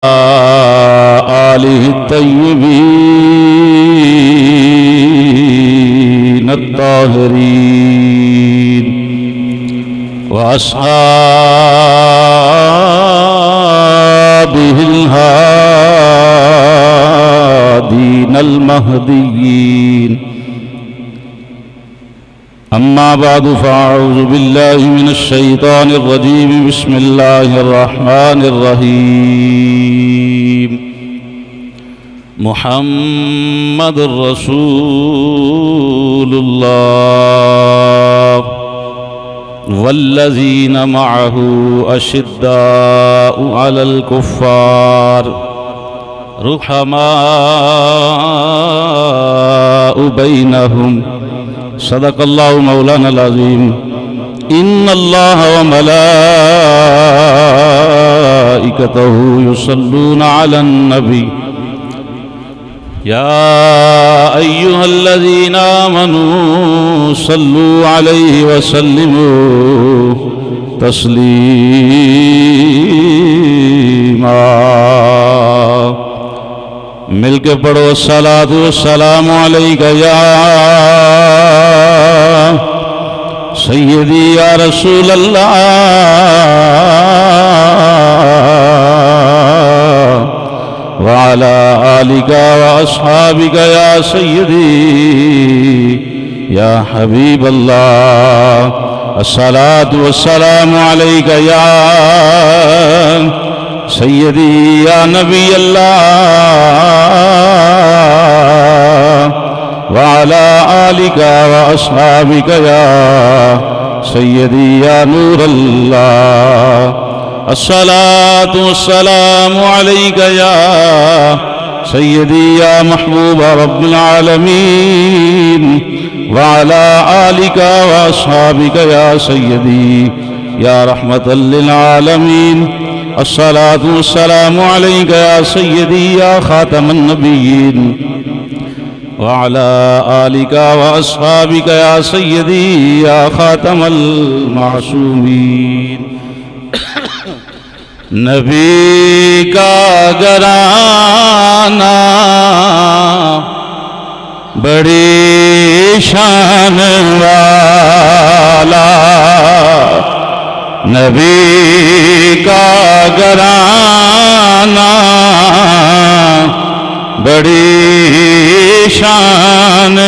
آلہ الطیبین الطاہرین وأصحابہ الہادین المہدیین اما بعد فاعوذ باللہ من الشیطان الرجیم بسم اللہ الرحمن الرحیم محمد رسول اللہ والذین معه اشداء علی الکفار رحماء بینہم صدق اللہ مولانا العظیم ان اللہ وملائکتہ یصلون علی النبی یا ایہا الذین آمنوا صلوا علیہ وسلموا تسلیما مل کے پڑھو الصلاۃ والسلام علیک یا سیدی یا رسول اللہ وعلی آلک واصحابک یا سیدی یا حبیب اللہ الصلاۃ والسلام علیک یا سیدی یا نبی اللہ وعلی آلک واصحابک یا سیدی یا نور اللہ الصلاۃ والسلام علیک یا سیدی یا محبوب رب العالمین وعلی آلک واصحابک یا سیدی یا رحمت للعالمین الصلاۃ والسلام علیک یا سیدی یا خاتم النبیین وعلی آلک واصحابک یا سیدی یا خاتم المعصومین نبی کا گھرانہ بڑی شان والا نبی کا گھرانہ بڑی شان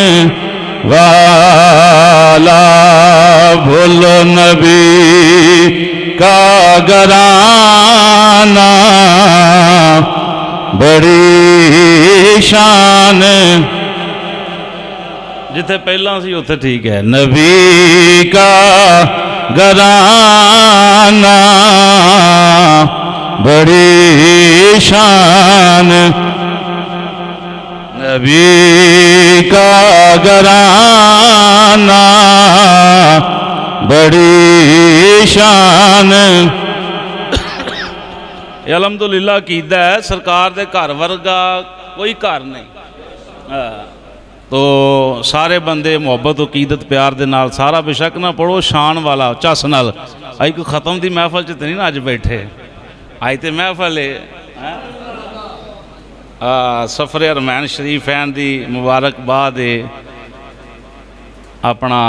والا بھولو نبی کا گھرانہ بڑی شان جتھے پہلا سی اتھے ٹھیک ہے نبی کا گھرانہ بڑی شان نبی کا گھرانہ بڑی شان یہ الحمدللہ عقیدہ ہے سرکار دے گھر ورگا کوئی گھر نہیں تو سارے بندے محبت عقیدت پیار دے نال سارا بے شک نہ پڑھو شان والا چس نال آئی کوئی ختم دی محفل چ نہیں نا اج بیٹھے آئی تے محفل ہے سفر ارمین شریفین دی مبارکباد ہے اپنا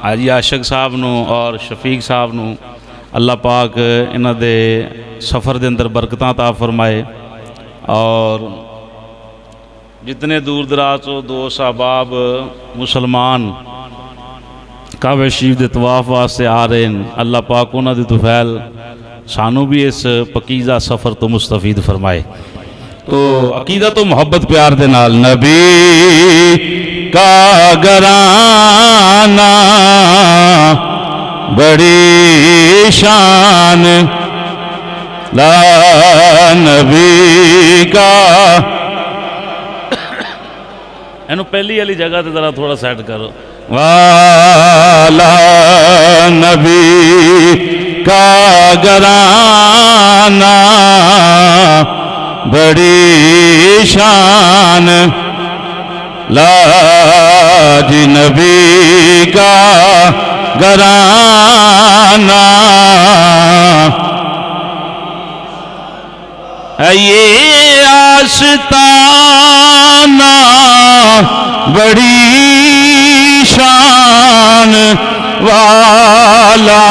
حاجی عاشق صاحب نو اور شفیق صاحب نو اللہ پاک انہاں دے سفر دے اندر برکتاں عطا فرمائے اور جتنے دور دراز ہو دوست احباب مسلمان کعبہ شریف دے طواف واسطے آ رہے ہیں اللہ پاک انہاں دی طفیل سانو بھی اس پکیزہ سفر تو مستفید فرمائے تو عقیدہ تو محبت پیار دے نال نبی کا گھرانہ بڑی شان لا نبی کا اینو پہلی والی جگہ تے ذرا تھوڑا سیٹ کرو والا نبی کا گھرانہ بڑی شان لاج نبی کا گھرانہ ہے یہ آستانہ بڑی شان والا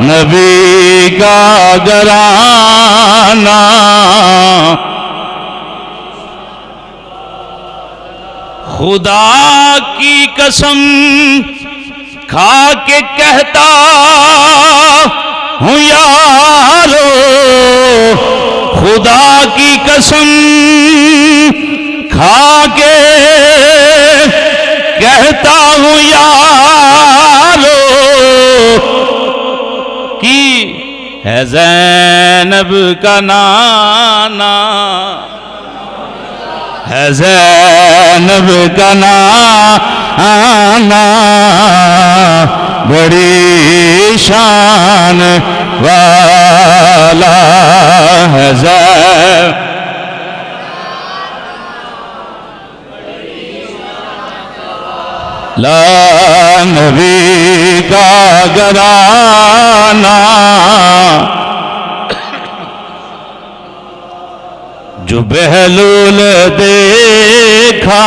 نبی کا گھرانہ خدا کی قسم کھا کے کہتا ہوں یارو خدا کی قسم کھا کے کہتا ہوں یارو کی ہے زینب کا نانا ہے زینب کا نانا بڑی شان والا ہے زینب لا نبی کا گھرانہ جو بہلول دیکھا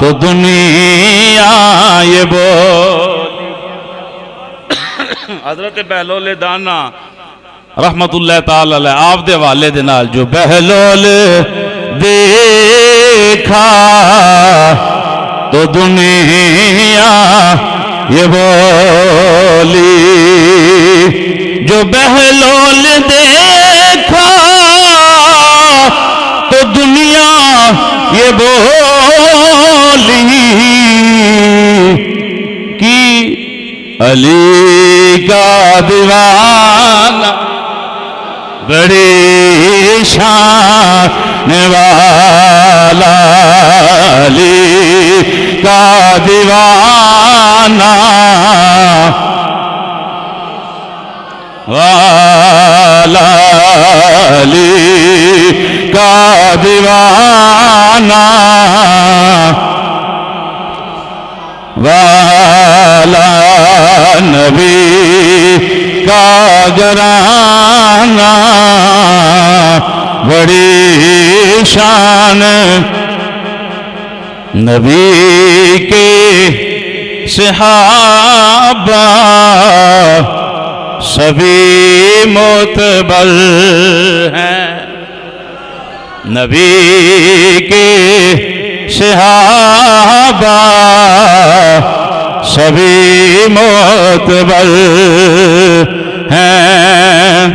تو دنیا یہ بولی حضرت بہلول دانا رحمت اللہ تعالی علیہ آپ دے والے دے نال جو بہلول دیکھا تو دنیا یہ بولی جو بہلول دیکھا تو دنیا یہ بولی کہ علی کا دیوانہ بڑی شان والا علی کا دیوانہ والا علی کا دیوانہ والا نبی کا گھرانہ بڑی شان نبی کے صحابہ سبھی معتبر ہیں نبی کے صحابہ سبھی معتبر ہیں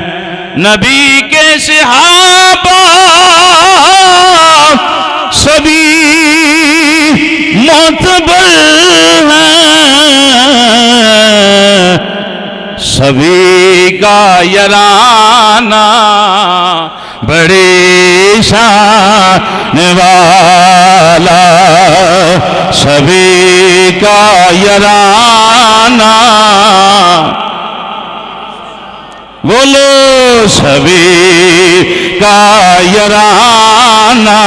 نبی کے صحابہ سبھی معتبر ہیں سبھی کا یارانہ بڑی شان والا سبھی کا یارانہ بولو سبھی کا یارانہ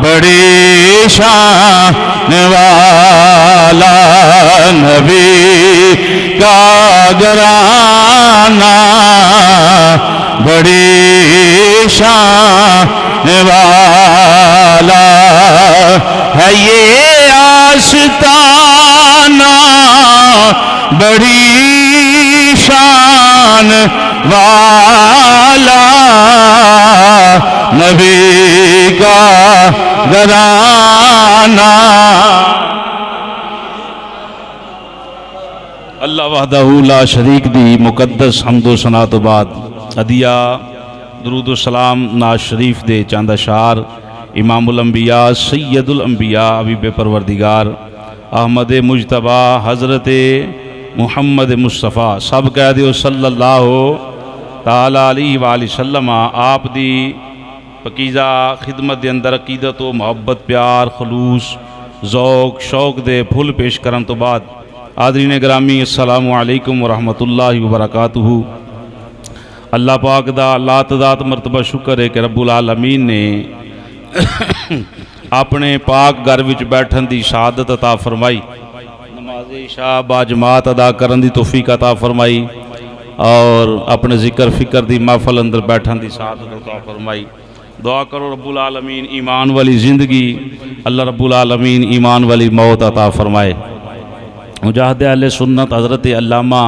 بڑی شان والا نبی کا گھرانہ بڑی شان والا ہے یہ آستانہ بڑی شان والا نبی کا گھرانہ اللہ وحدہ لا شریک دی مقدس حمد و ثنا تو بعد ہدیہ درود و سلام ناز شریف دے چاند اشعار امام الانبیاء سید الانبیاء حبیب پروردگار احمد مجتبیٰ حضرت محمد مصطفیٰ سب کہہ دیو صلی اللہ تعالیٰ علیہ وآلہ وسلم آپ دی پکیزہ خدمت دے اندر عقیدت و محبت پیار خلوص ذوق شوق دے پھول پیش کرن تو بعد حاضرین گرامی السلام علیکم ورحمۃ اللہ وبرکاتہ اللہ پاک دا اللہ تعداد مرتبہ شکر ہے کہ رب العالمین نے اپنے پاک گھر وچ بیٹھن دی شہادت عطا فرمائی نماز عشاء با جماعت ادا کرن دی توفیق عطا فرمائی اور اپنے ذکر فکر دی محفل اندر بیٹھن دی سعادت عطا فرمائی. دعا کرو رب العالمین ایمان والی زندگی، اللہ رب العالمین ایمان والی موت عطا فرمائے. مجاہد اہل سنت حضرت علامہ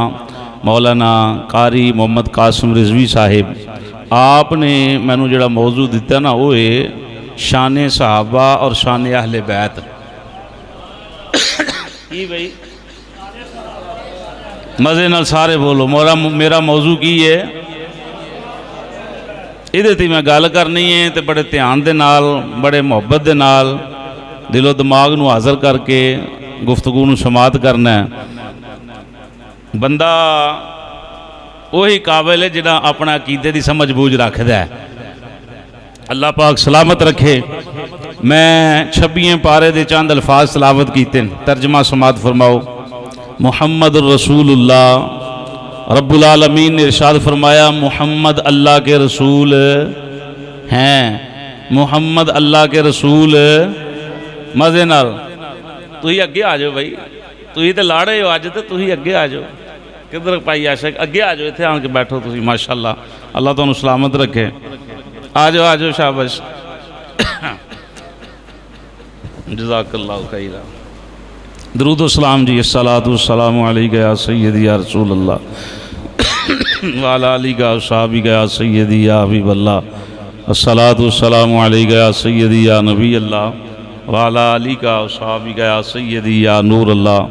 مولانا قاری محمد قاسم رضوی صاحب آپ نے مینوں جڑا موضوع دیتا نا وہ ہے شان صحابہ اور شان اہل بیت. کی بھائی مزے نال سارے بولو، میرا موضوع کی ہے یہ تے میں گل کرنی ہے تے بڑے دھیان دے نال بڑے محبت دے نال دل و دماغ نو حاضر کر کے گفتگو نو سماعت کرنا ہے. بندہ وہی قابل ہے جڑا اپنا عقیدے دی سمجھ بوجھ رکھدا ہے. اللہ پاک سلامت رکھے. میں 26 پارے دے چند الفاظ تلاوت کیتے ہیں، ترجمہ سماعت فرماؤ. محمد الرسول اللہ، رب العالمین نے ارشاد فرمایا محمد اللہ کے رسول ہیں. محمد اللہ کے رسول. مزے نال تھی اگے آ جاؤ بھائی، تھی تو لاڑے ہو اج تو تھی اگے آ جاؤ. کدھر پائی عاشق اگے آ جاؤ، اتنے آن کے بیٹھو تھی. ماشاء اللہ، اللہ تمہیں سلامت رکھے. آ جاؤ شاباش. جزاک اللہ خیرا. درود و سلام جی. الصلاۃ والسلام علیک یا سیدی یا رسول اللہ وعلی آلک و اصحابک یا سیدی یا حبیب اللہ. الصلاۃ والسلام علیک یا سیدی یا نبی اللہ وعلی آلک و اصحابک یا سیدی یا نور اللہ.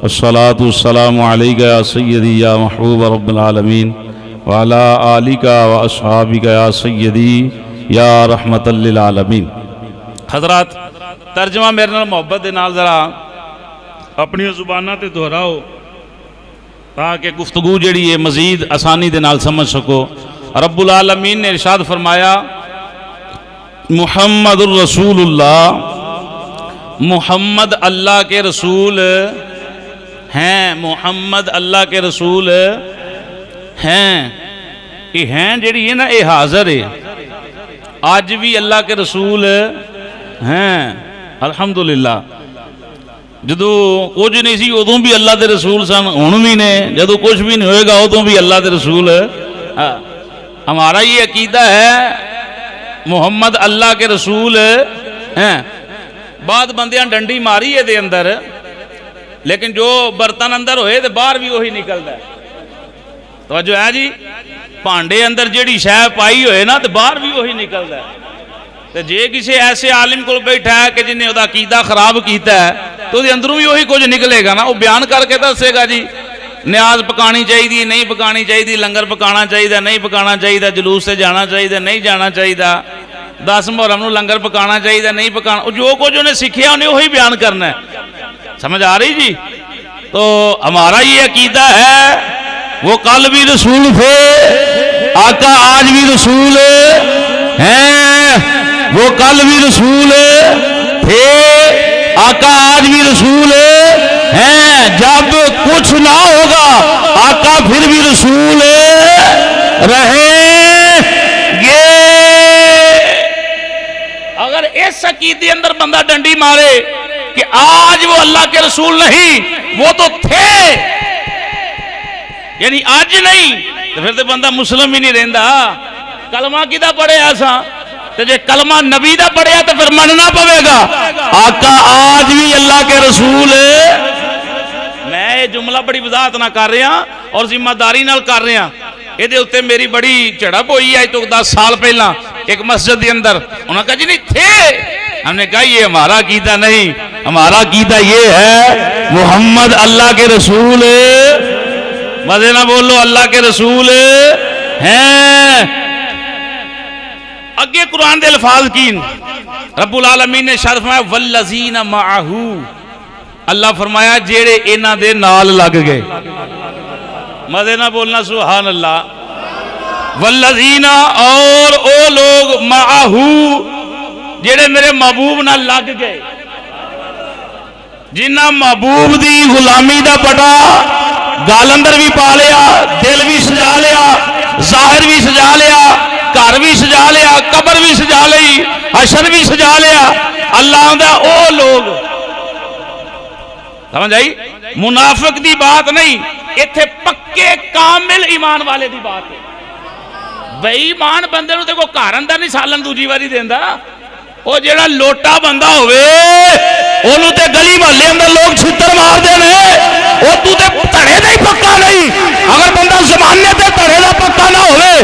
الصلاۃ والسلام علیک یا سیدی یا محبوب رب العالمین وعلی آلک و اصحابک یا سیدی یا رحمت للعالمین. حضرات ترجمہ میرے نال محبت دے نال ذرا اپنی زبانہ تے دہراؤ تاکہ گفتگو جڑی ہے مزید آسانی دے نال سمجھ سکو. رب العالمین نے ارشاد فرمایا محمد الرسول اللہ، محمد اللہ کے رسول ہیں. محمد اللہ کے رسول ہیں. یہ ہیں جڑی ہے نا یہ حاضر ہے، آج بھی اللہ کے رسول ہیں. الحمدللہ. جدو کچھ نہیں سی ادوں بھی اللہ دے رسول سن، ہن بھی نے. جدو کچھ بھی نہیں ہوئے گا ادوں بھی اللہ دے رسول. ہمارا یہ عقیدہ ہے محمد اللہ کے رسول ہیں. بعد بندیاں ڈنڈی ماری ہے دے اندر، لیکن جو برتن اندر ہوئے تو باہر بھی وہی نکلتا ہے. توجہ ہے جی. پانڈے اندر جیڑی شے پائی ہوئے نا تو باہر بھی وہی نکلتا ہے. تو جے کسی ایسے عالم کو بیٹھا ہے کہ جنہیں وہ عقیدہ خراب کیتا ہے تو دے اندروں بھی وہی کچھ نکلے گا نا. وہ بیان کر کے دسے گا جی نیاز پکانی چاہیے نہیں پکانی چاہیے، لنگر پکانا چاہیے نہیں پکانا چاہیے، جلوس سے جانا چاہیے نہیں جانا چاہیے، 10 محرم نو لنگر پکانا چاہیے نہیں پکانا. جو کچھ انہیں سیکھیا انہیں وہی بیان کرنا ہے. سمجھ آ رہی جی؟ تو ہمارا یہ عقیدہ ہے وہ کل بھی رسول تھے، آقا آج بھی رسول ہیں. وہ کل بھی رسول تھے، آقا آج بھی رسول ہیں. جب کچھ نہ ہوگا آقا پھر بھی رسول رہیں گے. اگر اس عقیدے اندر بندہ ڈنڈی مارے کہ آج وہ اللہ کے رسول نہیں، وہ تو تھے یعنی آج نہیں، تو پھر تو بندہ مسلم ہی نہیں رہندا. کلمہ کدا پڑھے ایسا تو جے کلمہ نبی دا پڑھیا تو پھر مننا پوے گا آقا آج بھی اللہ کے رسول. میں یہ جملہ بڑی وضاحت نہ کر رہا اور ذمہ داری نال کر رہا. یہ اتنے میری بڑی جھڑپ ہوئی ہے تو 10 سال پہلا ایک مسجد کے اندر. انہوں نے کہا جی نہیں تھے. ہم نے کہا یہ ہمارا عقیدہ نہیں، ہمارا عقیدہ یہ ہے محمد اللہ کے رسول. مزے نہ بولو اللہ کے رسول ہیں. اگے قرآن دے الفاظ کی رب العالمین نے ارشاد فرمایا والذین معہ. اللہ فرمایا جیڑے انہاں دے نال لگ گئے. مزے نہ بولنا سبحان اللہ. والذین اور او لوگ معہ جیڑے میرے محبوب نال لگ گئے، جنہاں محبوب دی غلامی دا پٹا گال اندر بھی پا لیا، دل بھی سجا لیا، ظاہر بھی سجا لیا، گھر بھی سجا لیا، قبر بھی سجا لی، حشر بھی سجا لیا. اللہ دا او لوگ سمجھ آئی؟ منافق دی بات نہیں، ایتھے پکے کامل ایمان والے دی بات ہے۔ بے ایمان بندے نو تے کو گھر اندر نہیں سالن دوجی واری دیندا، او جیڑا لوٹا بندہ ہوئے اونوں تے گلی محلے اندر لوگ چھتر مار دے نے، او تو تے تڑے دا ہی پکا نہیں۔ اگر بندہ زمانے تے تڑے دا پکا نہ ہوئے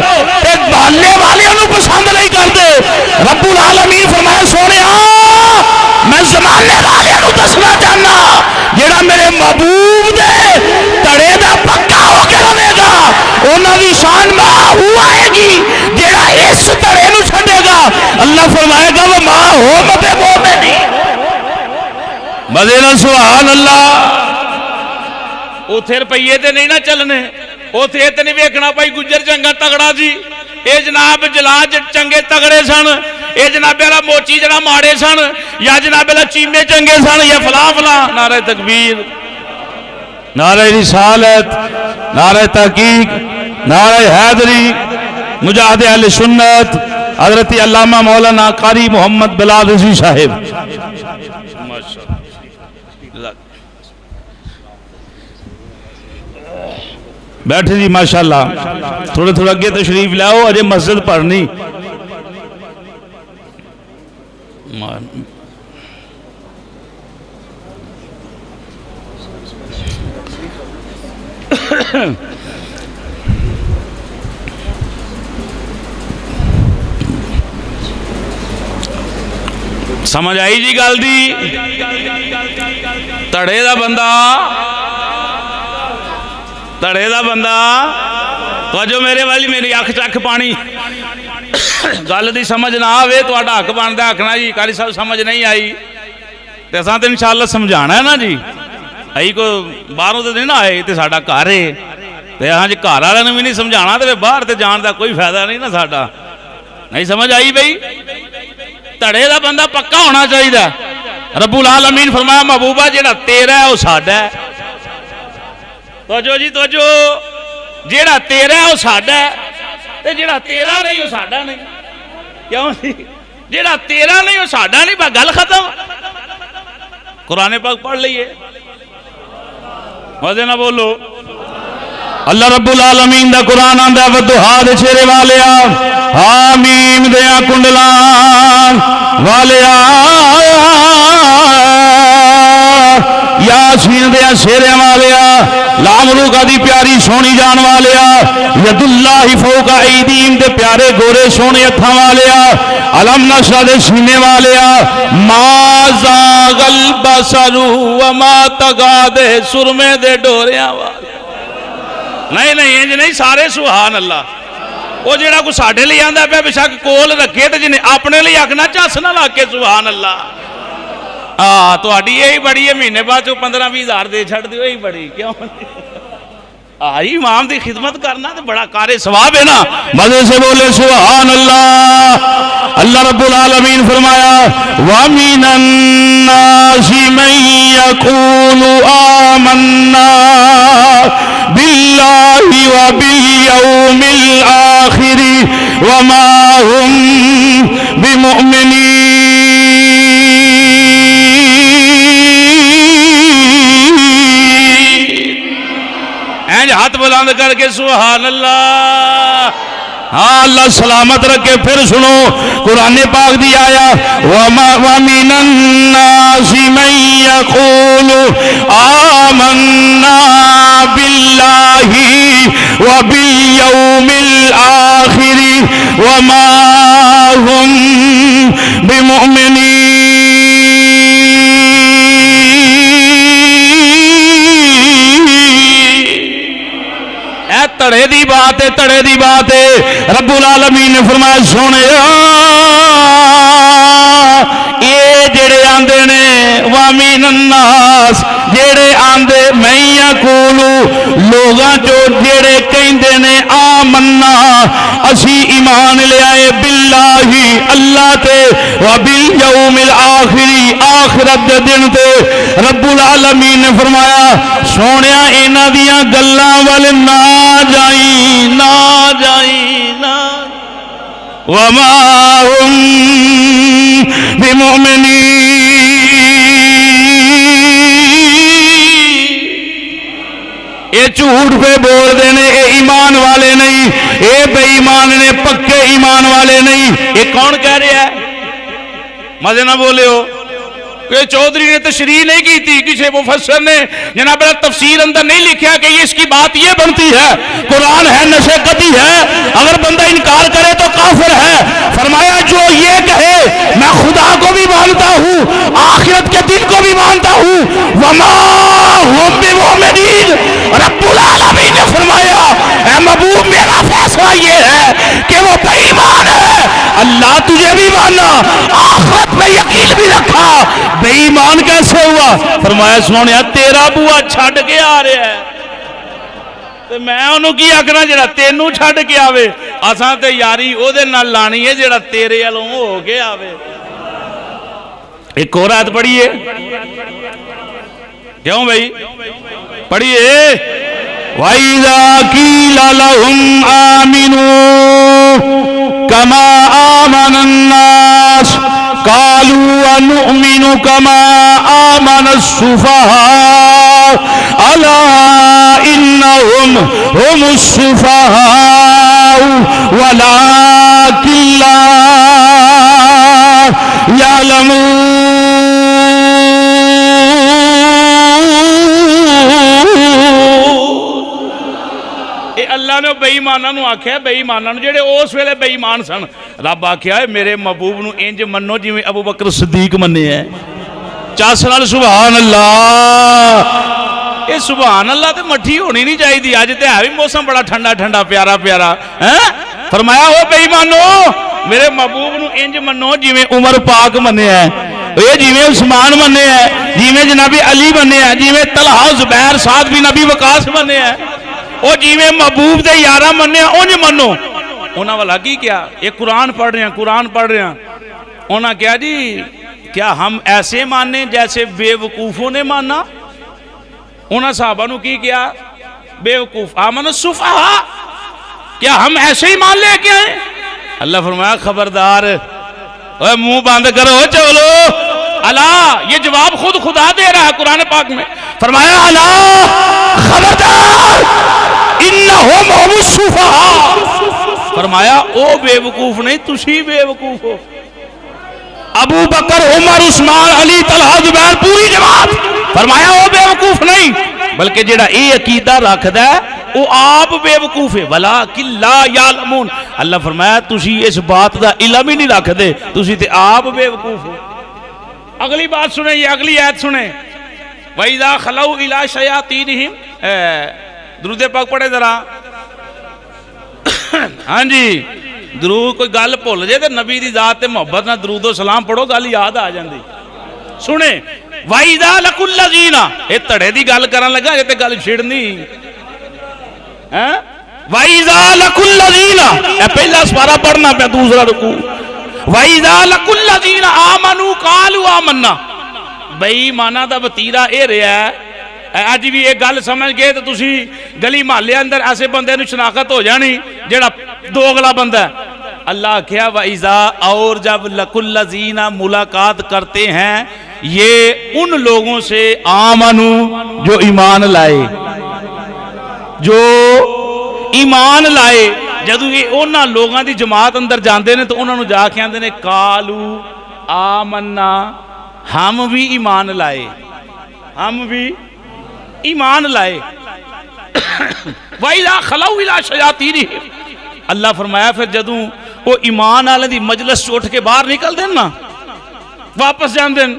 تے محلے والے انہوں پسند نہیں کرتے۔ رب العالمین فرمایا سونیا میں زمانے والے انہوں دسنا چاہنا جیڑا میرے محبوب دے تڑے دا پکا ہو کے رہے گا انہوں دی شان ماں ہوا ہے گی، جیڑا اس تڑے نو چھڑے گا اللہ فرمائے گا وہ ماں ہو مبے مومنی۔ مدینہ سبحان اللہ۔ او تھے روپیے تے نہیں نہ چلنے، او تھے تے نہیں ویکھنا بھائی گجر چنگا تگڑا جی، اے جناب جلاج چنگے تگڑے سن، اے جناب والا موچی جڑا ماڑے سن، یا جناب والا چیمے چنگے سن، یا فلاں فلاں۔ نعرہ تکبیر، نعرہ رسالت، نعرہ تحقیق، نعرہ حیدری، مجاہد اہل سنت حضرت علامہ مولانا قاری محمد بلال رضوی صاحب۔ بیٹھے جی ماشاءاللہ، تھوڑے تھوڑے اگے تشریف لاؤ، اجے مسجد پڑھنی۔ سمجھ آئی جی گل دی؟ تڑے دا بندہ، تڑے دا بندہ توجہ میرے والی، میری اکھ چکھ پانی گل دی سمجھ نہ آوے تو آڈا حق باندا آکھنا جی قاری صاحب سمجھ نہیں آئی تے اساں تے انشاءاللہ سمجھانا ہے نا جی۔ ائی کو باہروں تے نہیں نہ آئے تے ساڈا گھر ہے تے ہاں جی گھر والے نوں بھی نہیں سمجھانا تے باہر تے جان دا کوئی فائدہ نہیں نا ساڈا۔ نہیں سمجھ آئی بھئی؟ تڑے دا بندہ پکا ہونا چاہیے۔ رب العالمین فرمایا محبوبہ جیڑا تیرا ہے وہ ساڈا ہے۔ توجہ جی توجہ، جیڑا تیرا ہے وہ ساڈا ہے تے جیڑا تیرا نہیں وہ ساڈا نہیں۔ کیوں جی؟ جیڑا تیرا نہیں وہ ساڈا نہیں، بس گل ختم۔ قرآن پاک پڑھ لئیے، مزے نہ بولو۔ اللہ رب العالمین دا قرآن آندا ودھا دے چہرے والیا، حامیم دیا کنڈلان والیا، یاسین دیا شیرے والیا، لامروکا دی پیاری سونی جان والیا، ید اللہ فوق ایدیم دے پیارے گورے سونے اتھا والیا، علم نشرہ دے سینے والیا، ما زاغ البصر وما طغى دے سرمے دے ڈوریاں والیا۔ نہیں نہیں انج نہیں، سارے سبحان اللہ۔ وہ جیڑا کو ساڑھے لئے آندہ پہ بشک کول رکھے تو جنہیں اپنے لئے آکھنا چاس نہ لاکے سبحان اللہ۔ تو آڈی یہی بڑی ہے، مہینے بعد جو 15-20 ہزار دے چھڑ دیو یہی بڑی، کیوں؟ آئی امام دی خدمت کرنا تو بڑا کارے ثواب ہے نا۔ مزے سے بولے سبحان اللہ۔ اللہ رب العالمین فرمایا وَمِنَ النَّاسِ مَن يَقُولُ آمَنَّا بِاللَّهِ وَبِالْيَوْمِ الْآخِرِ وَمَا هُمْ بِمُؤْمِنِينَ۔ ہاتھ بلند کر کے سبحان اللہ۔ ہاں اللہ سلامت رکھے۔ پھر سنو قرآن پاک دی آیا وَمِنَ النَّاسِ مَن يَقُولُ آمَنَّا بِاللَّهِ وَبِالْيَوْمِ الْآخِرِ وَمَا هُمْ بِمُؤْمِنِينَ۔ تڑے دی بات ہے، تڑے دی بات ہے۔ رب العالمین نے فرمایا سونے اے جڑے آندے نے وَمِنَ النَّاسِ جڑے آندے میں یقولو لوگاں جو جڑے کہندے نے آمنا اسی ایمان لے آئے باللہ اللہ تے وبالیوم الآخری آخرت دے دن تے۔ رب العالمین نے فرمایا سونیا انہاں دیاں گلاں ول نہ جائیں نہ جائیں نہ وما هم بمؤمنین۔ یہ جھوٹ پہ بول دے نے، یہ ایمان والے نہیں، یہ بے ایمان نے، پکے ایمان والے نہیں۔ یہ کون کہہ رہا ہے؟ مزے نہ بولے ہو کہ چودھری نے تشریح نہیں کی تھی، کسی مفسر نے جناب تفسیر اندر نہیں لکھا کہ اس کی بات یہ بنتی ہے، قرآن ہے نشے قطعی ہے، اگر بندہ انکار کرے تو کافر ہے۔ فرمایا جو یہ کہے میں خدا کو بھی مانتا ہوں، آخرت کے دن کو بھی مانتا ہوں، وما ہم بمؤمنین، رب العالمین نے فرمایا اے محبوب میرا فیصلہ یہ ہے کہ وہ بے ایمان ہے، اللہ تجھے بھی مانا، آخرت میں یقین بھی رکھا، بے ایمان کیسے ہوا؟ فرمایا سونیا تیرا بوا چھڑ کے آ رہا ہے تے میں انہوں کی آکھنا جڑا تینوں چھڑ کے آوے، اساں تے یاری او دے نال لانی ہے جڑا تیرے والوں ہو کے آوے۔ ایک اور آیت پڑھیے، کیوں بھائی پڑھیے، وَإِذَا قِيلَ لَهُمْ آمِنُوا كَمَا آمَنَ النَّاسُ قَالُوا أَنُؤْمِنُ كَمَا آمَنَ السُّفَهَاءُ أَلَا إِنَّهُمْ هُمُ السُّفَهَاءُ وَلَكِنْ لَا يَعْلَمُونَ۔ اللہ نے بے ایماناں نو آکھیا، بے ایماناں نو جڑے اس ویلے بے ایمان سن، رب آکھیا ہے میرے محبوب نو انج منو جویں ابو بکر صدیق منے ہے۔ چاس نال سبحان اللہ، یہ سبحان اللہ تے مٹھی ہونی نہیں چاہیے دی، اج تے ہے بھی موسم بڑا ٹھنڈا ٹھنڈا پیارا پیارا، فرمایا او بے ایمانو میرے محبوب نو انج منو جویں عمر پاک منے ہے، یہ جویں عثمان منے ہے، جویں جناب علی منے ہے، جویں طلحہ زبیر سعد بن ابی وقاص منے ہے، وہ جیویں محبوب دے یارہ مننے اونج منو۔ انہاں والا کی کیا؟ یہ قرآن پڑھ رہے ہیں، قرآن پڑھ رہے ہیں، انہاں کیا جی کیا ہم ایسے ماننے جیسے بے وقوفوں نے ماننا؟ انہاں صحابہ نو کی کیا؟ بے وقوف، آمن السفہاء، کیا ہم ایسے ہی مان لے کے آئے؟ اللہ فرمایا خبردار، اے منہ بند کرو چولو، اللہ یہ جواب خود خدا دے رہا ہے قرآن پاک میں، فرمایا اللہ خبردار انہم ہم السفہاء، فرمایا او بے وقوف نہیں تسی بے وقوف ہو۔ ابو بکر عمر عثمان علی طلحہ زبیر پوری جماعت، فرمایا او بے وقوف نہیں بلکہ جڑا اے عقیدہ رکھدا ہے او آپ بے وقوف ہے، ولیکن لا یعلمون، اللہ فرمایا تسی اس بات دا علم ہی نہیں رکھ دے، تسی تے آپ بے وقوف ہو۔ اگلی بات سنیں، یہ اگلی آیت سنیں، وَإِذَا خَلَوْا إِلَىٰ شَيَاطِينِهِمْ، درود پاک پڑھے ذرا، ہاں جی درود کوئی گل بھول جائے تو نبی دی ذات تے محبت نہ درود و سلام پڑھو گل یاد آ جاندی۔ سنیں وَإِذَا لَقُوا الَّذِينَ، یہ تڑے دی گل کرن لگا یہ تے گل چھڑنی، وَإِذَا لَقُوا الَّذِينَ، اے پہلا سپارہ پڑھنا پہ دوسرا رکوع، وَإِذَا لَقُوا الَّذِينَ آمَنُوا قَالُوا آمَنَّا، بے ایماناں دا وتیرہ اے رہا ہے۔ اج بھی ایک گل سمجھ گئے تو تسی گلی محلے اندر ایسے بندے نو شناخت ہو جانی جڑا دوغلا بندہ ہے۔ اللہ کیا وَإِذَا، اور جب لَقُوا الَّذِينَ ملاقات کرتے ہیں یہ ان لوگوں سے آمنو جو ایمان لائے، جو ایمان لائے، جدو یہ انہاں لوگاں دی جماعت اندر جاندے نے تو انہاں نو جا کے آندے نے قالو آمنا، ہم بھی ایمان لائے، ہم بھی ایمان لائے۔ وَإِذَا خَلَوْا إِلَىٰ شَيَاطِينِهِمْ، اللہ فرمایا پھر جدوں وہ ایمان والے دی مجلس اٹھ کے باہر نکل دین نا، واپس جان دین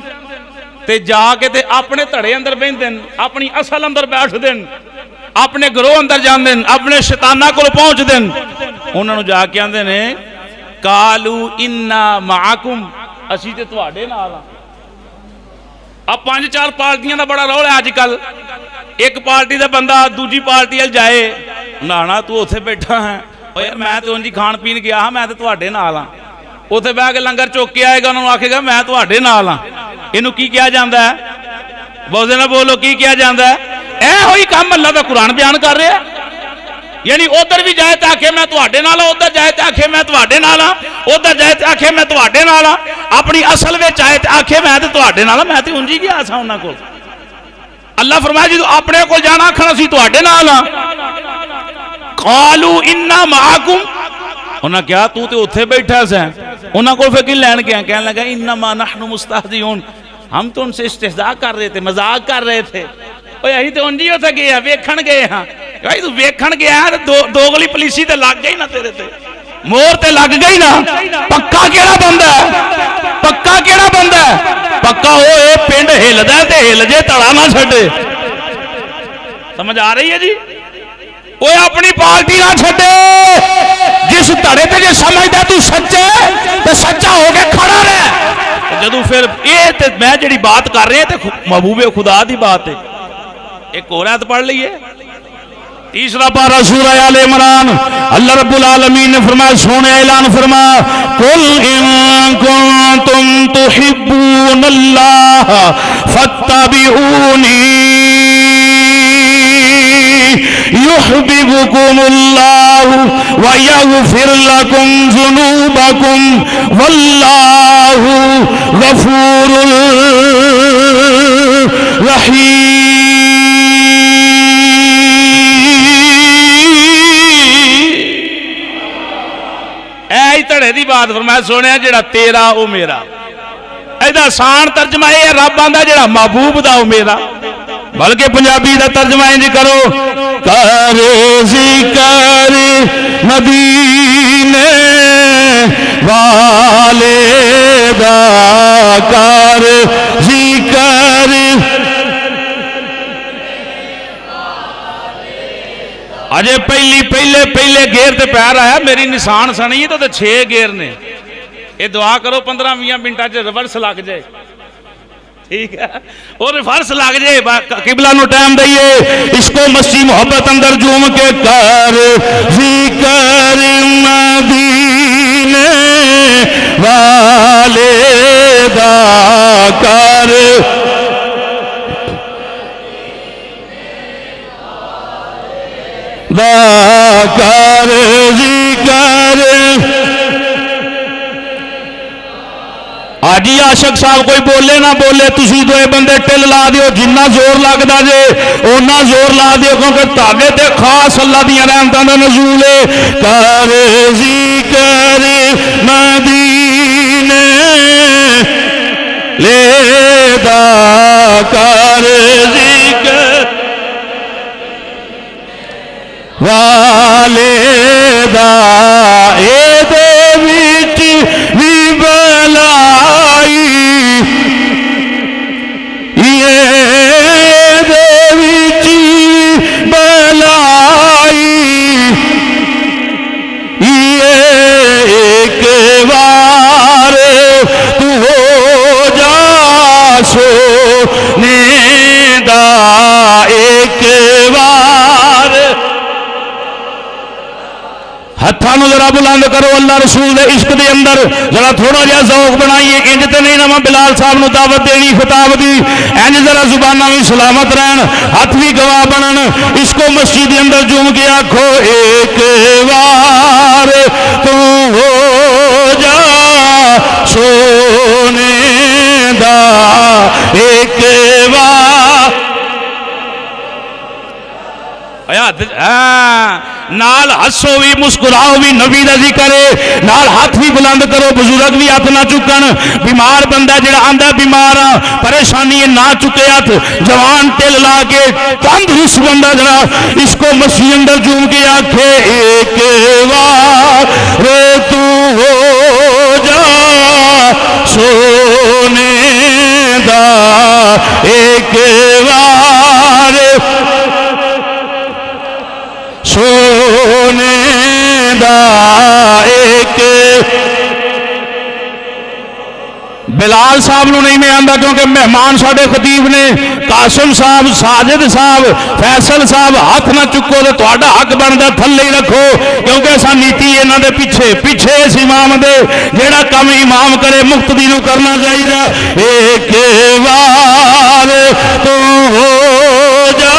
تے جا کے تے اپنے تڑے اندر بیٹھ دین، اپنی اصل اندر بیٹھ دین، اپنے گروہ اندر جان دین، اپنے شیطانہ کو پہنچ دین، انہوں نے جا کے آندے نے قالوا انا معکم، اسی تے تواڈے نال ہاں۔ اب 5-4 پارٹیاں دا بڑا رول ہے آج کل، ایک پارٹی دا بندہ دوجی پارٹی ال جائے نانا تو اوتھے بیٹھا ہے، او یار میں تے اونجی کھان پین گیا ہاں، میں تے تواڈے نال ہاں، اوتھے بیٹھ کے لنگر چوک کے آئے گا، انہوں آکھے گا میں تواڈے نال ہاں۔ اینو کی کیا جاندا ہے؟ بولدے نہ بولو کی کیا جاندا ہے؟ اے ہوئی کام اللہ دا قرآن بیان کر رہے ہیں، یعنی ادھر بھی جائے تے آکھے میں تواڈے نال ہاں، ادھر جائے تے آکھے میں تواڈے نال ہاں، ادھر جائے تے آکھے میں تواڈے نال ہاں، اپنی اصل وچ آئے تے آکھے میں تے تواڈے نال ہاں، میں تے اونجی گیا سا انہاں کول۔ اللہ فرمایا جی تو اپنے کو جانا کھنا سی تو آڈے نال ہاں قالو انا معاکم انہاں کیا تو تے اتھے بیٹھا سے انہاں کو فکر لین گیا کہنے لگا انما نحن مستہزئون ہم تو ان سے استہزاء کر رہے تھے مذاق کر رہے تھے اوہ یہی تو انجی ہوتا گیا ویکھن گئے ہاں بھائی تو ویکھن گیا دوگلی پلیسی تے لگ گئی نا تیرے تے مور تے لگ گئی نا پکا کیڑا بندہ ہے پکا کیڑا بندہ ہے پکا وہ اے پنڈ ہلدا تے ہل جے تڑا نہ چھڈے سمجھ آ رہی ہے جی وہ اپنی پارٹی نہ چھڈے جس تڑے تے جے سمجھدا تو سچے تے سچا ہو کے کھڑا رہ جدوں پھر اے تے میں جڑی بات کر رہے تے محبوب خدا دی بات ہے ایک اور آیت پڑھ لئیے تیسرا پارہ سورہ آل عمران اللہ رب العالمین نے فرمایا سونے اعلان فرمایا قل ان کنتم تحبون اللہ فاتبعونی يحببكم الله ويغفر لكم ذنوبكم والله غفور رحيم اے تڑے دی بات فرمایا سونے جڑا تیرا او میرا ایدہ آسان ترجمہ ہے رب آندہ جڑا محبوب دا او میرا بلکہ پنجابی دا ترجمہ انجی کرو کر ذکر مدینے والے دا کر ذکر اجے پہلے گیر تے پیار آیا میری نشان سنی تو 6 گیر نے یہ دعا کرو 15-20 منٹا چ ریورس لگ جائے ٹھیک ہے اور ریورس لگ جائے قبلہ نو ٹائم دئیے اس کو مسیح محبت اندر جوم کے کر ذکر مدینے والے دا کر دا کر ذکر آجی عاشق صاحب کوئی بولے نہ بولے تسی دوئے بندے ٹل لا دیو جنہ زور لگ دا جے اونا زور لا دیو کیونکہ تاگے تے خاص اللہ دیا رحمتاں دا نزول ہے کر ذکر مدینے لے دا کر ذکر والے دا اے دے وچ وی بلائی یہ دے وچ بلائی یہ ایک بار تو ہو جا سونے دا ایک بار ہتھانو ذرا بلند کرو اللہ رسول دے عشق دے اندر ذرا تھوڑا جہا ذوق بنائیے انج تے نہیں نہ بلال صاحب نو دعوت دینی خطاب دی انج ذرا زباناں بھی سلامت رہن ہاتھ بھی گواہ بنن اس کو مسجد دے اندر جوم کے آکھو ایک بار تو ہو جا سونے دا ایک بار نال ہسو بھی مسکراؤ بھی نبی دا ذکر ہے نال ہاتھ بھی بلند کرو بزرگ بھی ہاتھ نہ چکن بیمار بندہ جڑا آندا بیمار پریشانی نہ چکے ہاتھ جوان ٹل لا کے تندرست بندہ جڑا اس کو مسیح اندر جوم کے آکھے ایک بار تو ہو جا سونے دا ایک بار سونے دا ایک بلال صاحب نو نہیں میں آندا کیونکہ مہمان ساڑے خطیب نے قاسم صاحب ساجد صاحب فیصل صاحب ہاتھ نہ چکو تو تہاڈا حق بندا تھلے ہی رکھو کیونکہ ایسا نیتی انہاں دے پیچھے اس امام دے جیڑا کم امام کرے مقتدی نو کرنا چاہیے ایک بار تو ہو جا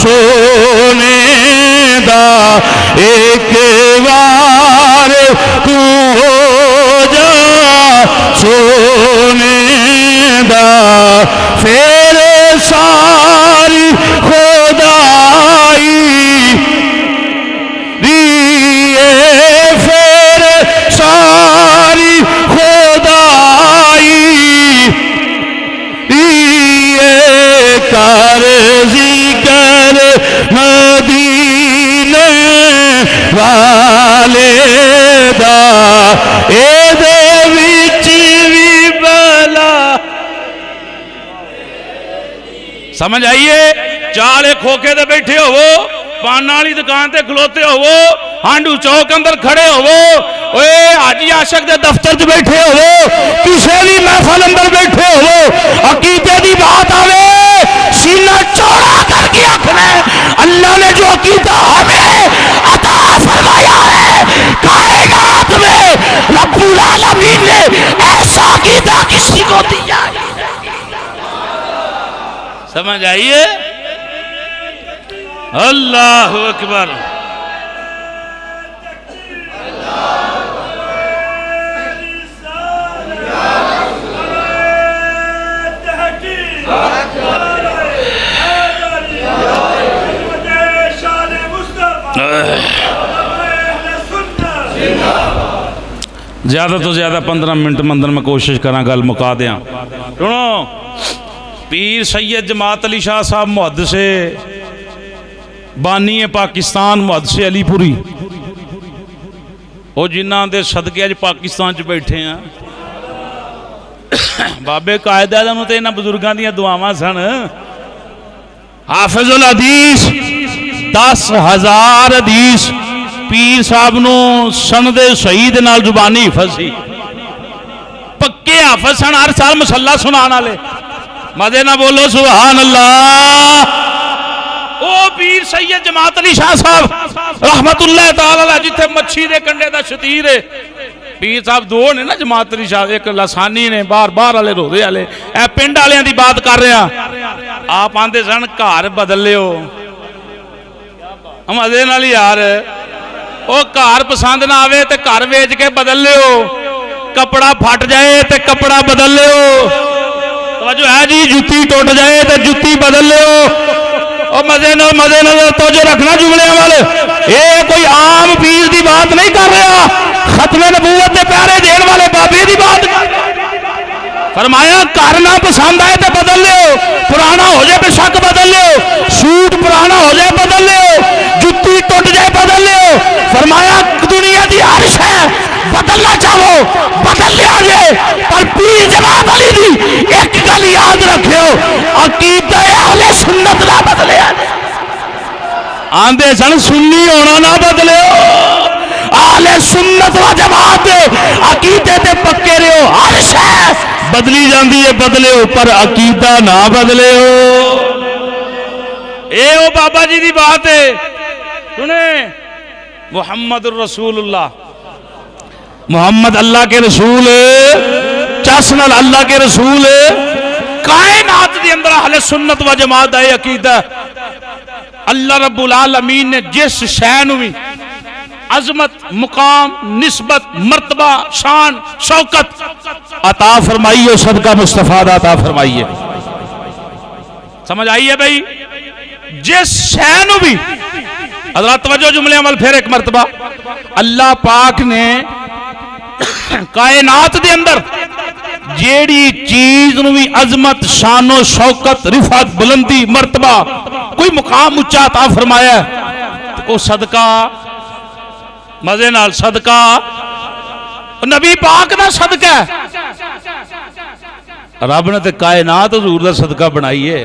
سونے دا ایک بار تو ہو جا سونے دا پھر سا سمجھ آئیے چالے کھوکے دے بیٹھے ہو پان والی دکان تے کھلوتے ہو ہانڈو چوک اندر کھڑے ہو حاجی عاشق دے دفتر چ بیٹھے ہو کسی بھی محفل اندر بیٹھے ہو عقیدے دی بات آوے سینہ چوڑا کر کے آخنا اللہ نے جو عقیدہ ہمیں عطا فرمایا ہے کائنات میں رب العالمین نے ایسا عقیدہ کسی کو دیا ہے. سمجھ آئیے اللہ اکبر. زیادہ تو زیادہ 15 منٹ مندر میں کوشش کرنا گل مکا دیاں. سنو پیر سید جماعت علی شاہ صاحب محدث بانی پاکستان محدث علی پوری وہ جنہاں دے صدقے اج پاکستان چ بیٹھے ہیں بابے قائد اعظم تے انہاں بزرگاں دیاں دعاواں سن. حافظ الحدیث 10,000 حدیث پیر صاحب نو سند صحیح دے نال زبانی حفظ سی پکے حافظ سن ہر سال مسلح سنان والے مدے نہ بولو سبحان اللہ. او پیر سید جماعت علی شاہ صاحب رحمت اللہ تعالی علیہ جتھے مچھی دے کنڈے دا شتیر ہے پیر صاحب دو نے نا جماعت علی شاہ ایک لسانی نے باہر والے روزے والے اے پنڈ والےاں دی بات کر رہے ہیں. آپ آندے سن گھر بدل لیو مزے نال یار او گھر پسند نہ آوے تے گھر ویچ کے بدل لیو کپڑا پھٹ جائے تے کپڑا بدل لیو توجہ ہے جی جتی ٹوٹ جائے تے جتی بدل لیو اور مزے نظر توجہ رکھنا جملے والے اے کوئی عام پیر دی بات نہیں کر رہا ختم نبوت دے پیارے دین والے بابے دی بات فرمایا گھر نہ پسند آئے تے بدل لیو پرانا ہو جائے بے شک بدل لیو سوٹ پرانا ہو جائے بدل لیو جتی ٹوٹ جائے بدل لیو فرمایا دنیا دی ہر شے بدلنا چاہو بدل لیا جائے پر پیر جماعت علی دی ایک گل یاد رکھو عقیدہ اہل سنت نہ بدلے آندے سن سنی ہونا نہ بدلے اہل سنت و جماعت عقیدے تے پکے رہو ہر شے بدلی جاندی ہے بدلے ہو پر عقیدہ نہ بدلے ہو. اے او بابا جی دی بات ہے سنیں محمد الرسول اللہ محمد اللہ کے رسول چاسنال اللہ کے رسول کائنات دی اندر اہل سنت و جماعت ہے عقیدہ اللہ رب العالمین نے جس شے نو بھی عظمت مقام نسبت مرتبہ شان شوکت عطا فرمائی ہے صدقہ مصطفیٰ دا عطا فرمائی ہے. سمجھ آئیے بھائی جس شے نو بھی حضرات توجہ جملے عمل پھر ایک مرتبہ اللہ پاک نے کائنات دے اندر جیڑی چیز نو بھی عظمت شان و شوکت رفعت بلندی مرتبہ کوئی مقام اونچا عطا فرمایا ہے او صدقہ مزے نال صدقہ نبی پاک دا صدقہ ہے. رب نے تے کائنات حضور دا صدقہ بنائی ہے.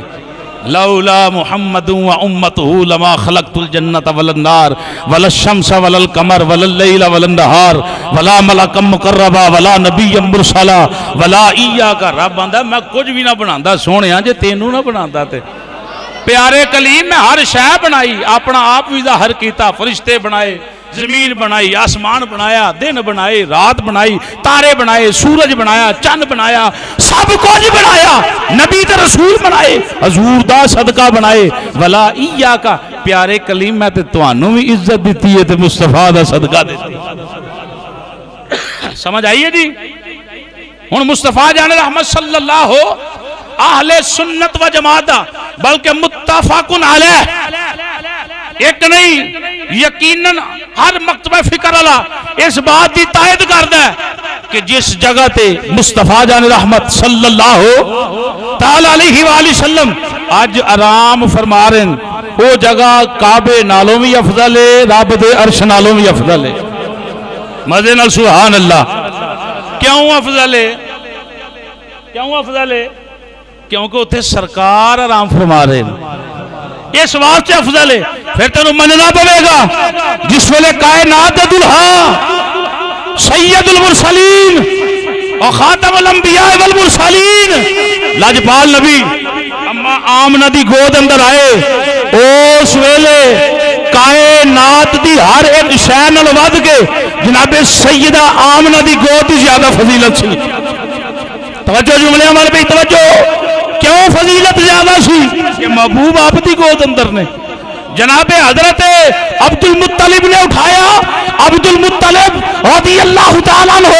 لولا محمد و امته لما خلقت الجنت والنار ولا الشمس ولا القمر ولا الليل ولا النهار ولا ملک مقربا ولا نبی مرسلا ولا ایاک. رب آندا میں کچھ بھی نہ بناندا سونیا جے تینوں نہ بناندا تے پیارے کلیم میں ہر شے بنائی اپنا آپ بھی ظاہر کیتا فرشتے بنائے زمین بنائی آسمان بنایا دن بنائے رات بنائی تارے بنائے سورج بنایا چند بنایا سب کچھ بنایا نبی تے رسول بنائے حضور دا صدقہ بنائے ولا ایاکا پیارے کلیم میں تے توانوں بھی عزت دیتی ہے تے مصطفیٰ دا صدقہ دیتی سمجھ آئیے جی. ہن مصطفیٰ جان رحمت صلی اللہ ہو اہل سنت و جماعت بلکہ متفقن علیہ ایک نہیں یقیناً ہر مکتبہ فکر اللہ اس بات کی تائید کرتا ہے کہ جس جگہ تے مصطفیٰ جان رحمت صلی اللہ تعالی علیہ وآلہ وسلم آج آرام فرما رہے ہیں وہ جگہ کعبے نالوں بھی افضل ہے رب دے عرش نالوں بھی افضل ہے. مزے نال سبحان اللہ. کیوں افضل ہے؟ کیوں افضل ہے؟ کیونکہ اتنے سرکار آرام فرما رہے ہیں، اس واسطے افضل ہے۔ پھر تینوں مننا پوے گا جس ویلے کائنات دے دلہا سید المرسلین اور خاتم الانبیاء والمرسلین لاجپال نبی اما آمنہ دی گود اندر آئے، اس ویلے کائنات دی ہر ایک شے نال ود کے جناب سیدہ آمنہ دی گود دی زیادہ فضیلت سی۔ توجہ جملے ہمارے پہ توجہ، کیوں فضیلت زیادہ سی؟ کہ محبوب آپ دی گود اندر نے جناب حضرت عبد المطلب نے اٹھایا، عبد المطلب رضی اللہ تعالیٰ عنہ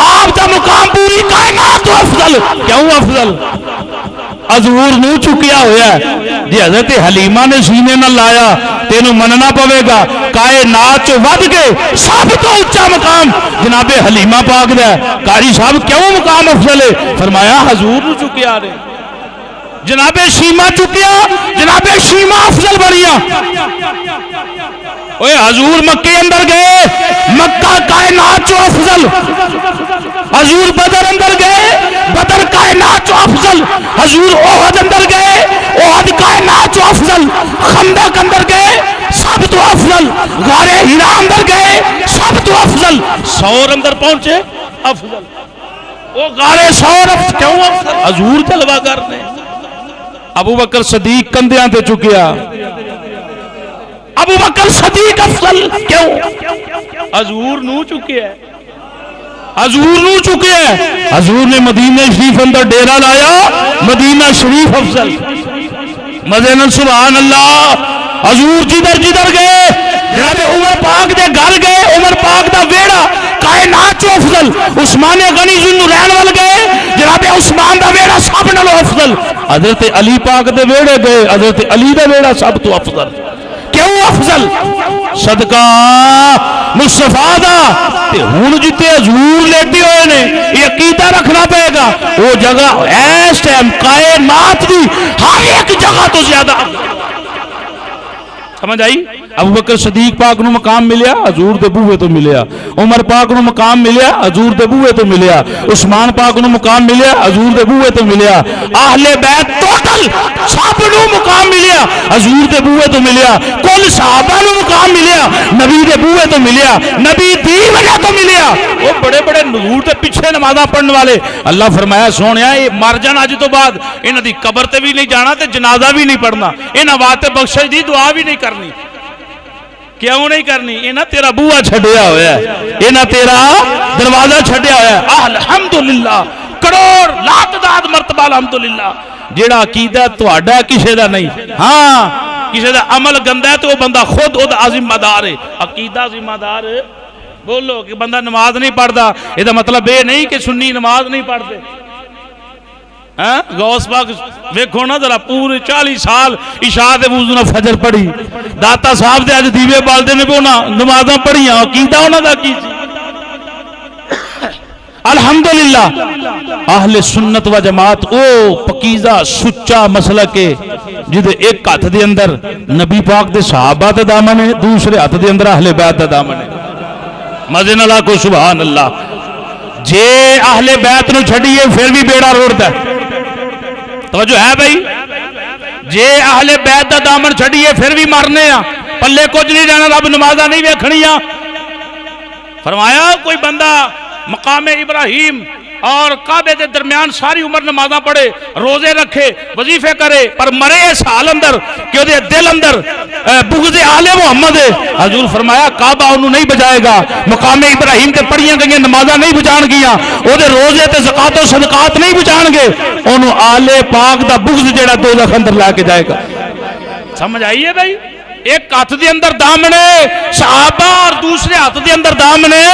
آپ دا مقام پوری کائنات تو افضل، کیوں افضل؟ حضور نو چکیا ہویا ہے جی حضرت حلیمہ نے سینے نہ لایا تینوں مننا پوے گا، کائنات چو ود کے سب تو اچھا مقام جناب حلیمہ پاک دا ہے۔ قاری صاحب کیوں مقام افضل ہے؟ فرمایا حضور نو چکیا رہے، جناب شیمہ چکیا، جناب شیمہ افضل بنیا۔ اوے حضور مکے اندر گئے، مکہ کائنات چو افضل، حضور بدر اندر گئے، بدر کائنات چو افضل، حضور احد اندر گئے، احد کائنات چو افضل، خندق اندر گئے سب تو افضل، غار ہرا اندر گئے سب تو افضل، سور اندر پہنچے افضل، وہ غار سور کیوں افضل؟ حضور جلوہ کرنے۔ ابو بکر صدیق کندیاں تے چکیا، ابو بکر صدیق افضل کیوں؟ حضور نو چکے ہے، حضور نو چکے ہے، حضور نے مدینہ شریف اندر ڈیرہ لایا، مدینہ شریف افضل، مدینہ سبحان اللہ۔ حضور جدھر جدھر گئے، جناب عمر پاک دے گھر گئے، عمر پاک دا ویڑا کائنات چو افضل، عثمان غنی جنو رہن وال گئے، جناب عثمان دا ویڑا سب نالوں افضل، حضرت علی پاک دے ویڑے گئے، حضرت علی دا ویڑا سب تو افضل، کیوں افضل؟ صدقہ مصطفیٰ دا۔ تے ہن جتے حضور لیٹے ہوئے نے یہ عقیدہ رکھنا پائے گا، وہ جگہ اس ٹائم کائنات دی ہر ایک جگہ تو زیادہ سمجھ آئی؟ ابو بکر صدیق پاک نو مقام ملیا، حضور دے بوئے تو ملیا، عمر پاک نو مقام ملیا، حضور دے بوئے تو ملیا، عثمان پاک نو مقام ملیا، حضور دے بوئے تو ملیا، اہل بیت ٹوٹل سب نو مقام ملیا، حضور دے بوئے تو ملیا، کل صحابہ نو مقام ملیا، نبی دے بوئے تو ملیا، نبی دی وجہ تو ملیا۔ وہ بڑے بڑے نور دے پیچھے نمازاں پڑھن والے اللہ فرمایا سونیا یہ مر جان اج تو بعد انہاں دی قبر تے بھی نہیں جانا تے جنازہ بھی نہیں پڑھنا، انہاں واسطے بخشش دی دعا بھی نہیں کرنی۔ کیوں نہیں کرنی؟ انہاں تیرا بوہا چھڈیا ہویا ہے، انہاں تیرا دروازہ چھڈیا ہویا ہے۔ الحمدللہ کروڑ لا تعداد مرتبہ الحمدللہ۔ جیڑا عقیدہ تہاڈا کسے دا نہیں، ہاں کسے دا عمل گندا ہے تو وہ بندہ خود او دا ذمہ دار ہے، عقیدہ ذمہ دار بولو کہ بندہ نماز نہیں پڑھتا یہ مطلب یہ نہیں کہ سنی نماز نہیں پڑھتے۔ غوث پاک ویکھو نا ذرا پورے 40 سال عشاء دے وضو نال فجر پڑھی، داتا صاحب دے اج دیوے بالدے نے بونا نمازاں پڑھیاں، عقیدہ انہاں دا کی سی؟ الحمدللہ اہل سنت و جماعت او پکیزہ سچا مسلک ہے جدے ایک ہاتھ دے اندر نبی پاک دے صحابہ دا دامن ہے، دوسرے ہاتھ دے اندر اہل بیت دا دامن ہے۔ مزے نال کو سبحان اللہ۔ جے اہل بیت نو چھڈیے پھر بھی بیڑا روڑدا ہے، توجہ ہے بھائی؟ جے اہل بیت دا دامن چھڈیے پھر بھی مرنے ہاں، پلے کچھ نہیں رہنا، رب نمازاں نہیں ویکھنیاں۔ فرمایا کوئی بندہ مقام ابراہیم اور کعبے دے درمیان ساری عمر نمازاں پڑھے، روزے رکھے، وظیفے کرے، پر مرے اس حال اندر کہ وہ دل اندر بغض آل محمد ہے، حضور فرمایا کعبہ انہوں نہیں بجائے گا، مقام ابراہیم تے پڑھیاں گئیں نمازاں نہیں بجان گیا، وہ دے روزے تے زکات و صدقات نہیں بجان گے، انہوں آل پاک دا بغض جڑا دوزخ اندر لے کے جائے گا۔ سمجھ آئیے بھائی؟ ایک ہاتھ دے اندر دامنے صحابہ اور دوسرے ہاتھ دے اندر دامنے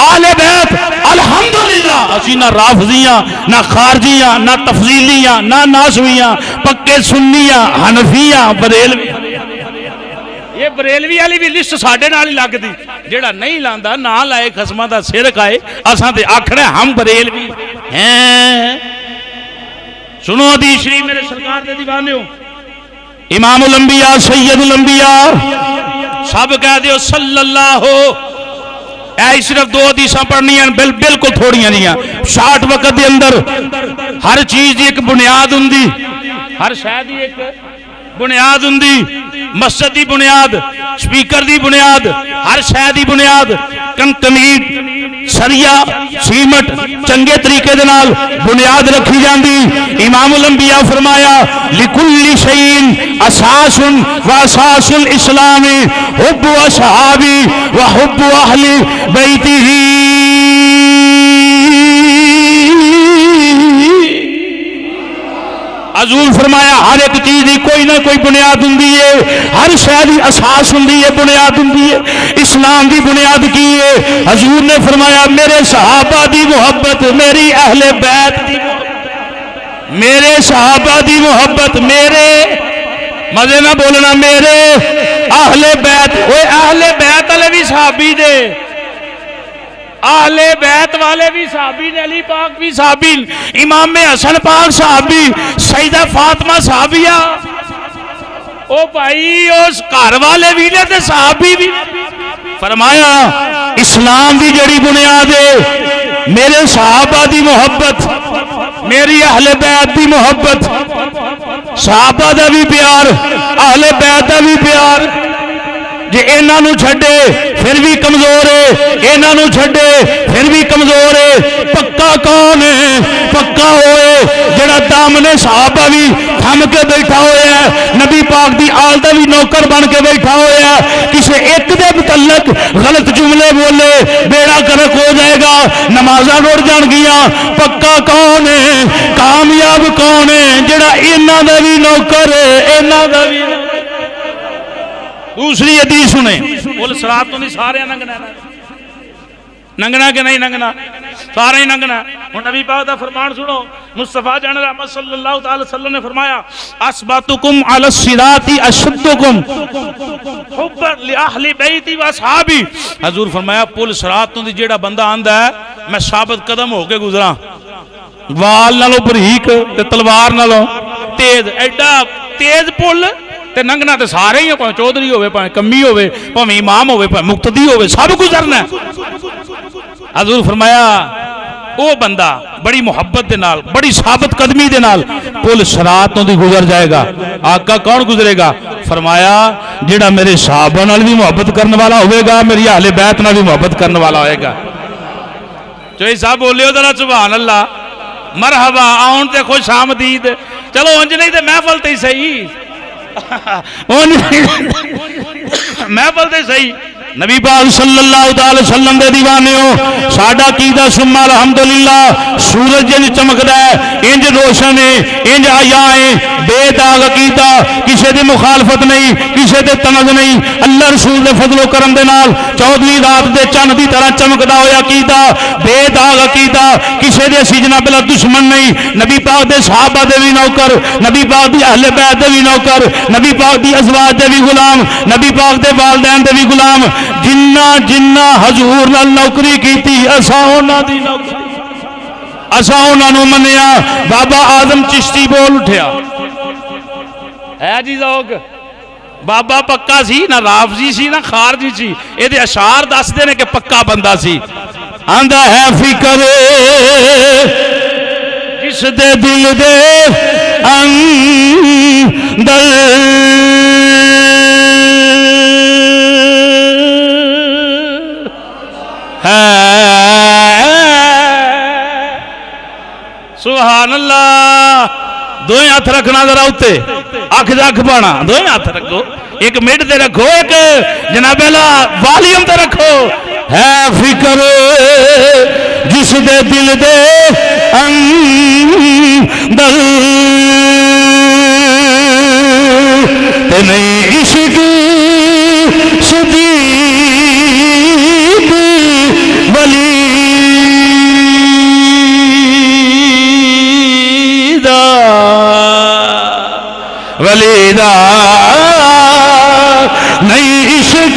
آل بیت۔ الحمدللہ اسی نہ رافضیاں نہ خارجیاں نہ تفضیلیاں نہ ناسویاں، پکے سنیاں حنفیاں بریلویاں۔ یہ بریلوی والی بھی لسٹ ساڈے نال ہی لگ دی، جیڑا نہیں لاندا نہ لائے خصماں دا سر کھائے، اساں تے آکھنا ہم بریلوی ہیں۔ سنو حدیث شریف میرے سرکار دے دیوانیو، امام الانبیاء سید الانبیاء سب کہہ دیو صلی اللہ ہو۔ اے صرف دو حدیثاں پڑھنی ہیں، بالکل تھوڑیاں نہیں ہیں، 60 وقت دے اندر ہر چیز دی ایک بنیاد ہوندی، ہر شے دی ایک بنیاد ہوندی، مسجد دی بنیاد، سپیکر دی بنیاد، ہر شے دی بنیاد کنکریٹ، سریا، سیمٹ چنگے طریقے دے نال بنیاد رکھی جاندی۔ امام الانبیاء فرمایا لکل شیء اساس و اساس الاسلام حب اصحابی و حب اہل بیتہ۔ حضور فرمایا ہر ایک چیز دی کوئی نہ کوئی بنیاد ہوندی ہے، ہر شے دی اساس ہوندی ہے، بنیاد ہوندی ہے۔ اسلام دی بنیاد کی ہے؟ حضور نے فرمایا میرے صحابہ دی محبت، میری اہل بیت دی محبت، میرے صحابہ دی محبت، میرے مزے نہ بولنا، میرے اہل بیت۔ اوے اہل بیت والے بھی صحابی دے، اہل بیت والے بھی صحابی نے، علی پاک بھی صحابی، امام حسن پاک صحابی، سیدہ فاطمہ صحابیہ، او بھائی اس گھر والے بھی نے تے صحابی بھی۔ فرمایا اسلام دی جڑی بنیاد ہے میرے صحابہ دی محبت، میری اہل بیت دی محبت، صحابہ دا بھی پیار، اہل بیت دا بھی پیار۔ جے اینا نو چھڑے پھر بھی کمزور ہے، اینا نو چھڑے پھر بھی کمزور ہے۔ پکا کون ہے؟ پکا ہوئے جڑا دامن صحابہ بھی تھم کے بیٹھا ہوئے ہے، نبی پاک دی آل دا بھی نوکر بن کے بیٹھا ہوئے ہے۔ کسے ایک دے متعلق غلط جملے بولے بیڑا کرک ہو جائے گا، نمازاں رڑ جان گیاں۔ پکا کون ہے؟ کامیاب کون ہے؟ جڑا اینا دا بھی نوکر ہے، اینا دا بھی نوکر۔ دوسری حدیث سنیں، بول صراط تو نہیں سارے ننگنا، ننگنا کہ نہیں ننگنا؟ سارے ہی ننگنا۔ اور نبی پاک دا فرمان سنو، مصطفیٰ جان رحمت صلی اللہ تعالی وسلم نے فرمایا اسباتکم علی الصراط اشدکم حبا لاہل بیتی و اصحابی۔ حضور فرمایا پل صراط تو جیڑا بندہ آندا ہے میں ثابت قدم ہو کے گزراں، وال نالوں بریک تے تلوار نالوں تیز، ایڈا تیز پل تے ننگنا تے سارے ہی، پاویں چودھری ہوئے، پاویں کمی ہوئے، پاویں امام ہوئے، پاویں مقتدی ہوئے، سب گزرنا ہے۔ حضور فرمایا او بندہ بڑی محبت دے نال، بڑی ثابت قدمی دے نال پل صراط تو دی گزر جائے گا۔ آقا کون گزرے گا؟ فرمایا جڑا میرے صحابہ نال بھی محبت کرنے والا ہوئے گا، میری اہل بیت نال بھی محبت کرنے والا ہوئے گا۔ چوہی صاحب بولے ہو ذرا سبحان اللہ، مرحبا، آؤن تے خوش آمدید۔ چلو انج نہیں تے محفل تے صحیح، محفل تے صحیح۔ نبی پاک صلی اللہ علیہ وسلم دے دیوانے ہو، ساڈا عقیدہ ثم الحمدللہ، سورج جنج چمکدا ہے انج روشن ہے، انج حیا ہے، بے داغ عقیدہ، کسے دی مخالفت نہیں، کسے دے تنگ نہیں، اللہ رسول دے فضل و کرم دے نال 14ویں رات دے چند دی طرح چمکدا ہویا عقیدہ، بے داغ عقیدہ، کسے دے اسی جناب اللہ دشمن نہیں، نبی پاک دے صحابہ دے بھی نوکر، نبی پاک دی اہل بیت دے بھی نوکر، نبی پاک دی ازواج دے بھی غلام، نبی پاک دے والدین دے بھی غلام۔ جنہ جنہ حضور نال نوکری کیتی اساں انہاں دی نوکری، اساں انہاں نوں منیا۔ بابا آدم چشتی بول اٹھیا ہے جی لوگ، بابا پکا سی، نہ رافضی سی نہ خارجی سی، اے دے اشعار دس دے نے کہ پکا بندہ سی۔ آندا ہے فکر جس دے دل دے اندر سبحان اللہ۔ دوئے ہاتھ رکھنا ذرا اتے، اکھ جاکھ پانا، دوئے ہاتھ رکھو، ایک مڈ تے رکھو، ایک جناب اللہ والیوم تے رکھو۔ ہے فکر جس دے دل دے اندر تے نہیں عشق صدیق ولی ولیدہ نہیں عشق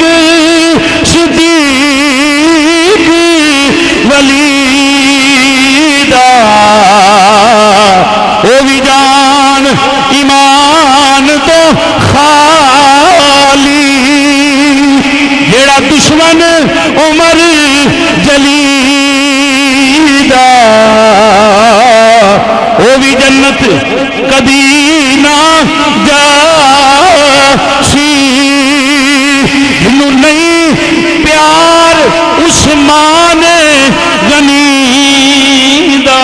صدیق ولیدہ، او بھی جان ایمان تو خالی، جیڑا دشمن عمر جلیدہ بھی جنت کدی نہ جاسی جنوں نہیں پیار عثمان غنی دا۔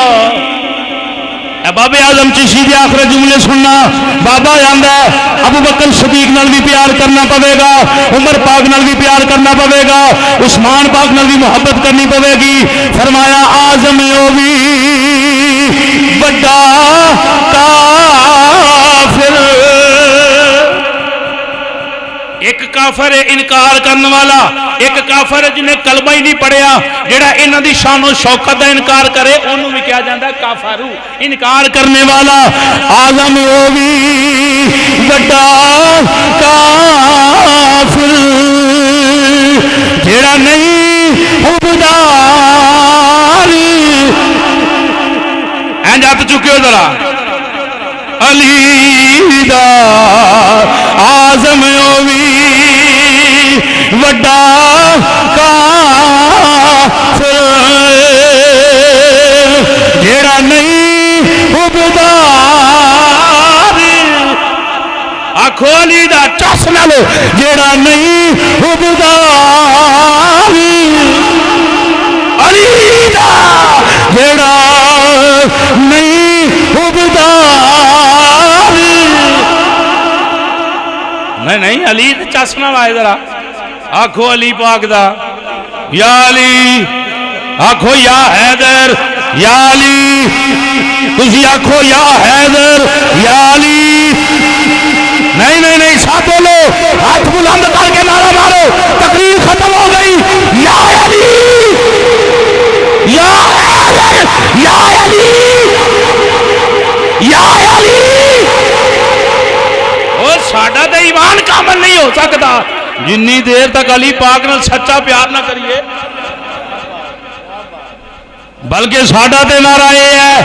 بابے اعظم چشتی دے آخر جملے سننا، بابا آندا ہے ابو بکر صدیق نال بھی پیار کرنا پوے گا، عمر پاک نال بھی پیار کرنا پوے گا، عثمان پاک نال بھی محبت کرنی پوے گی۔ فرمایا اعظم او بھی بڑا کافر، ایک کافر ہے انکار کرنے والا، ایک کافر ہے جنہیں کلمہ ہی نہیں پڑھیا، جڑا انہاں دی شان و شوکت دا انکار کرے انہوں بھی کیا جاندہ ہے کافرو، انکار کرنے والا۔ اعظم او بھی بڑا کافر جڑا نہیں حبداری، این جات چکے ہو ذرا علی دا اعظم او بھی وڈا کافر جیڑا نہیں حبدار، آکھو علی دا چس نالو جیڑا نہیں حبدار، علی دا جیڑا نہیں حبدار، نہیں علی دا چس نہ لائے ذرا، آکھو علی پاک دا یا علی، آکھو یا حیدر یا علی، تجھے آکھو یا حیدر یا علی، نہیں ساتھ بولو، ہاتھ بلند کر کے نعرہ مارو، تقریر ختم ہو گئی، یا علی یا حیدر یا علی یا علی۔ اور ساڈا تے ایمان کامل نہیں ہو سکتا جنی دیر تک علی پاک نال سچا پیار نہ کریے، بلکہ ساڈا تے نعرہ یہ ہے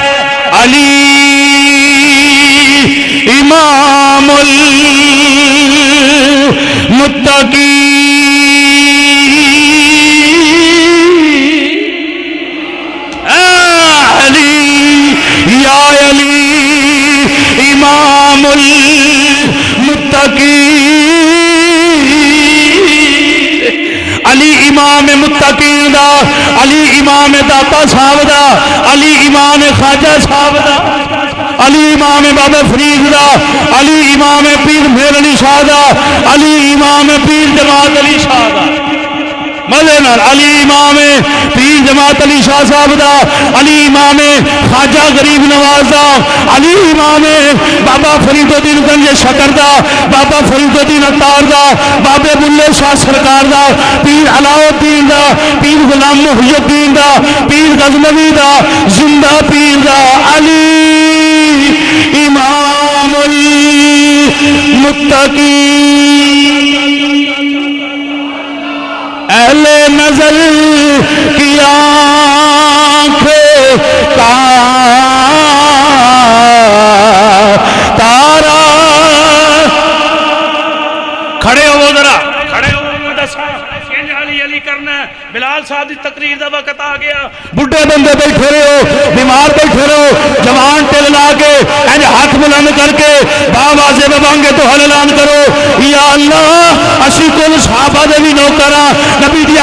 علی امام المتقین، علی یا علی امام المتقین، علی امام متقین دا، علی امام داتا صاحب دا، علی امام خواجہ صاحب دا، علی امام بابا فرید دا، علی امام پیر مہر علی شاہ دا، علی امام پیر جماعت علی شاہ دا، مزے نال علی امام پیر جماعت علی شاہ صاحب دا، علی امام خواجہ غریب نواز دا، علی امام بابا فرید الدین گنج شکر دا، بابا فرید الدین عطار دا، بابے بلے شاہ سرکار دا، پیر علاؤ الدین دا، پیر غلام محی الدین دا، پیر غزنوی دا، زندہ پیر دا، علی امام المتقین، اہل نظر کی آنکھ کا تارا، کھڑے ہو ذرا، کھڑے ہو علی علی کرنا ہے۔ بلال صاحب دی تقریر دا وقت آ گیا، بڈھے بندے بیٹھے رہو، بیمار بیٹھے رہو، جوان ٹل لا کے ہاتھ بلند کر کے باوازے ببانگے تو حلالان کرو، یا اللہ اسی کل صحابہ دے بھی نوکراں نبی دی